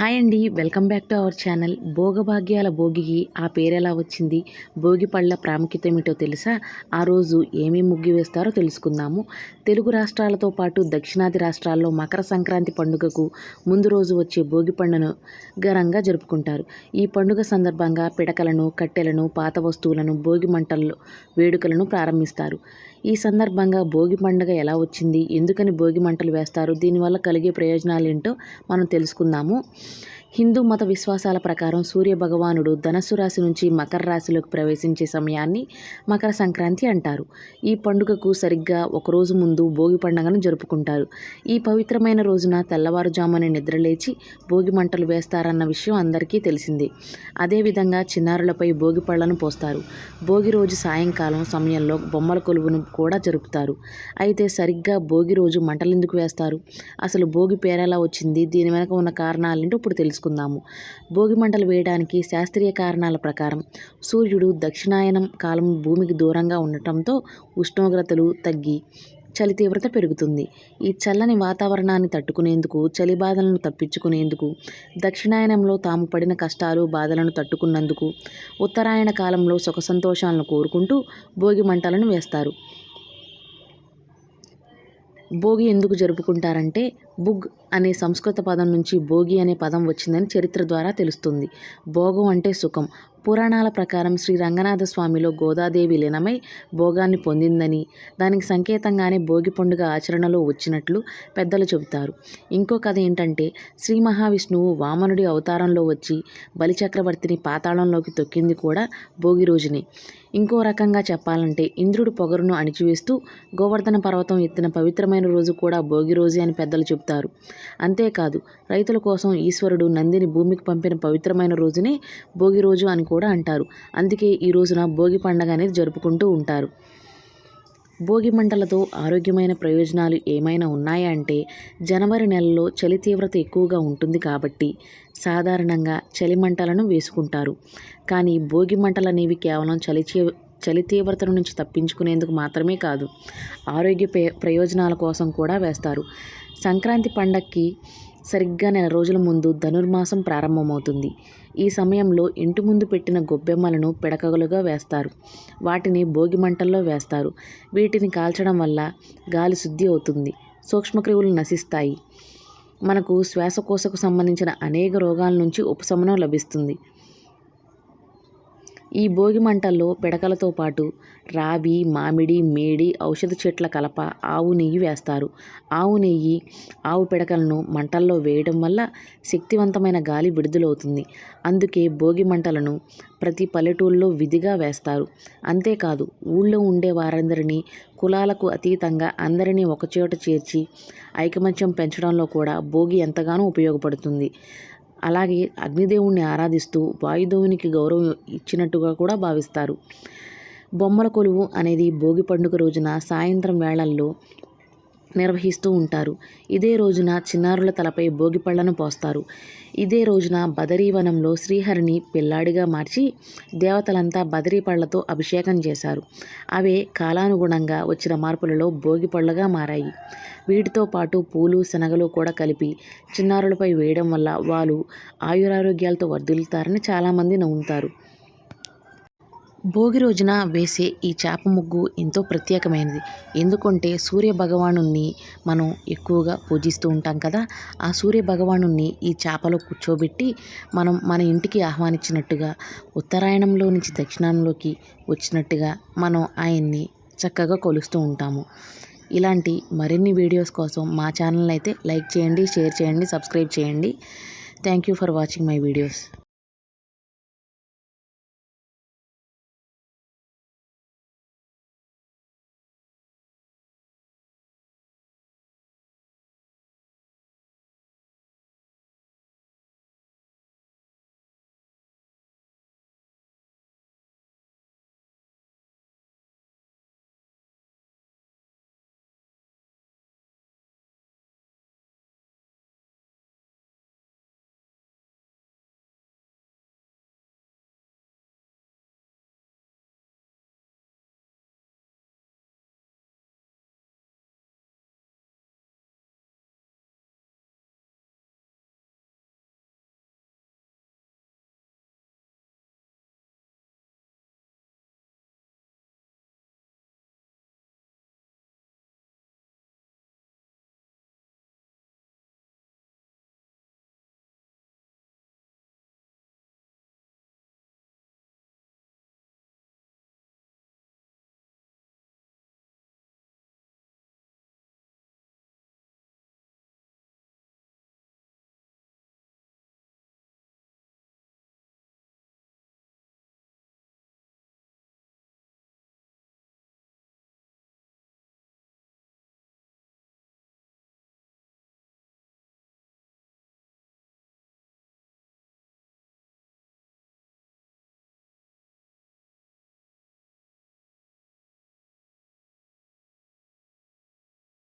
Hi అండి, welcome back to our channel. భోగభాగ్యాల భోగికి ఆ పేరు ఎలా వచ్చింది, భోగి పళ్ళ ప్రాముఖ్యత ఏమిటో తెలుసా? ఆ రోజు ఏమేమి ముగ్గు వేస్తారో తెలుసుకుందాము. తెలుగు రాష్ట్రాలతో పాటు దక్షిణాది రాష్ట్రాల్లో మకర సంక్రాంతి పండుగకు ముందు రోజు వచ్చే భోగి పండుగను ఘనంగా జరుపుకుంటారు. ఈ పండుగ సందర్భంగా పిడకలను, కట్టెలను, పాత వస్తువులను, భోగి మంటల్లో వేడుకలను ప్రారంభిస్తారు. ఈ సందర్భంగా భోగి పండుగ ఎలా వచ్చింది, ఎందుకని భోగి మంటలు వేస్తారు, దీనివల్ల కలిగే ప్రయోజనాలు ఏంటో మనం తెలుసుకుందాము. హిందూ మత విశ్వాసాల ప్రకారం సూర్య భగవానుడు ధనస్సు రాశి నుంచి మకర రాశిలోకి ప్రవేశించే సమయాన్ని మకర సంక్రాంతి అంటారు. ఈ పండుగకు సరిగ్గా ఒకరోజు ముందు భోగి పండుగను జరుపుకుంటారు. ఈ పవిత్రమైన రోజున తెల్లవారుజామున నిద్రలేచి భోగి మంటలు వేస్తారన్న విషయం అందరికీ తెలిసిందే. అదేవిధంగా చిన్నారులపై భోగి పళ్ళను పోస్తారు. భోగి రోజు సాయంకాలం సమయంలో బొమ్మల కొలువును కూడా జరుపుతారు. అయితే సరిగ్గా భోగి రోజు మంటలు ఎందుకు వేస్తారు, అసలు భోగి పేరెలా వచ్చింది, దీని వెనక ఉన్న కారణాలేంటో ఇప్పుడు తెలుసుకుందాము. భోగి మంటలు వేయడానికి శాస్త్రీయ కారణాల ప్రకారం సూర్యుడు దక్షిణాయనం కాలం భూమికి దూరంగా ఉండటంతో ఉష్ణోగ్రతలు తగ్గి చలి తీవ్రత పెరుగుతుంది. ఈ చల్లని వాతావరణాన్ని తట్టుకునేందుకు, చలి బాధలను తప్పించుకునేందుకు, దక్షిణాయనంలో తాము పడిన కష్టాలు బాధలను తట్టుకున్నందుకు, ఉత్తరాయణ కాలంలో సుఖ సంతోషాలను కోరుకుంటూ భోగి మంటలను వేస్తారు. భోగి ఎందుకు జరుపుకుంటారంటే, బుగ్ అనే సంస్కృత పదం నుంచి భోగి అనే పదం వచ్చిందని చరిత్ర ద్వారా తెలుస్తుంది. భోగం అంటే సుఖం. పురాణాల ప్రకారం శ్రీ రంగనాథ స్వామిలో గోదాదేవి లీనమై భోగాన్ని పొందిందని, దానికి సంకేతంగానే భోగి పండుగ ఆచరణలో వచ్చినట్లు పెద్దలు చెబుతారు. ఇంకో కథ ఏంటంటే, శ్రీ మహావిష్ణువు వామనుడి అవతారంలో వచ్చి బలిచక్రవర్తిని పాతాళంలోకి తొక్కింది కూడా భోగి రోజునే. ఇంకో రకంగా చెప్పాలంటే, ఇంద్రుడు పొగరును అణిచివేస్తూ గోవర్ధన పర్వతం ఎత్తిన పవిత్రమైన రోజు కూడా భోగి రోజే అని పెద్దలు చెబుతారు. అంతేకాదు, రైతుల కోసం ఈశ్వరుడు నందిని భూమికి పంపిన పవిత్రమైన రోజునే భోగి రోజు అని కూడా అంటారు. అందుకే ఈ రోజున భోగి పండగ అనేది జరుపుకుంటూ ఉంటారు. భోగి మంటలతో ఆరోగ్యమైన ప్రయోజనాలు ఏమైనా ఉన్నాయా అంటే, జనవరి నెలలో చలి తీవ్రత ఎక్కువగా ఉంటుంది కాబట్టి సాధారణంగా చలి మంటలను వేసుకుంటారు. కానీ భోగి మంటలు అనేవి కేవలం చలి తీవ్రత నుంచి తప్పించుకునేందుకు మాత్రమే కాదు, ఆరోగ్య ప్రయోజనాల కోసం కూడా వేస్తారు. సంక్రాంతి పండగకి సరిగ్గా నెల రోజుల ముందు ధనుర్మాసం ప్రారంభమవుతుంది. ఈ సమయంలో ఇంటి ముందు పెట్టిన గొబ్బెమ్మలను పిడకలుగా వేస్తారు. వాటిని భోగి మంటల్లో వేస్తారు. వీటిని కాల్చడం వల్ల గాలి శుద్ధి అవుతుంది, సూక్ష్మక్రిములు నశిస్తాయి, మనకు శ్వాసకోశకు సంబంధించిన అనేక రోగాల నుంచి ఉపశమనం లభిస్తుంది. ఈ భోగి మంటల్లో పిడకలతో పాటు రావి, మామిడి, మేడి, ఔషధ చెట్ల కలప, ఆవు నెయ్యి వేస్తారు. ఆవు నెయ్యి, ఆవు పిడకలను మంటల్లో వేయడం వల్ల శక్తివంతమైన గాలి విడుదలవుతుంది. అందుకే భోగి మంటలను ప్రతి పల్లెటూళ్ళలో విధిగా వేస్తారు. అంతేకాదు, ఊళ్ళో ఉండే వారందరినీ, కులాలకు అతీతంగా అందరినీ ఒకచోట చేర్చి ఐకమత్యం పెంచడంలో కూడా భోగి ఎంతగానో ఉపయోగపడుతుంది. అలాగే అగ్నిదేవుణ్ణి ఆరాధిస్తూ వాయుదేవునికి గౌరవం ఇచ్చినట్టుగా కూడా భావిస్తారు. బొమ్మల కొలువు అనేది భోగి పండుగ రోజున సాయంత్రం వేళల్లో నిర్వహిస్తూ ఉంటారు. ఇదే రోజున చిన్నారుల తలపై భోగి పళ్ళను పోస్తారు. ఇదే రోజున బదరీవనంలో శ్రీహరిని పిల్లాడిగా మార్చి దేవతలంతా బదరీ పళ్ళతో అభిషేకం చేశారు. అవే కాలానుగుణంగా వచ్చిన మార్పులలో భోగి పళ్ళుగా మారాయి. వీటితో పాటు పూలు, శనగలు కూడా కలిపి చిన్నారులపై వేయడం వల్ల వాళ్ళు ఆయురారోగ్యాలతో వర్ధిల్లుతారని చాలామంది నమ్ముతారు. భోగి రోజున వేసే ఈ చేప ముగ్గు ఎంతో ప్రత్యేకమైనది. ఎందుకంటే సూర్య భగవానుణ్ణి మనం ఎక్కువగా పూజిస్తూ ఉంటాం కదా. ఆ సూర్య భగవానుణ్ణి ఈ చేపలో కూర్చోబెట్టి మనం మన ఇంటికి ఆహ్వానించినట్టుగా, ఉత్తరాయణంలో నుంచి దక్షిణంలోకి వచ్చినట్టుగా మనం ఆయన్ని చక్కగా కొలుస్తూ ఉంటాము. ఇలాంటి మరిన్ని వీడియోస్ కోసం మా ఛానల్ అయితే లైక్ చేయండి, షేర్ చేయండి, సబ్స్క్రైబ్ చేయండి. Thank you for watching my videos.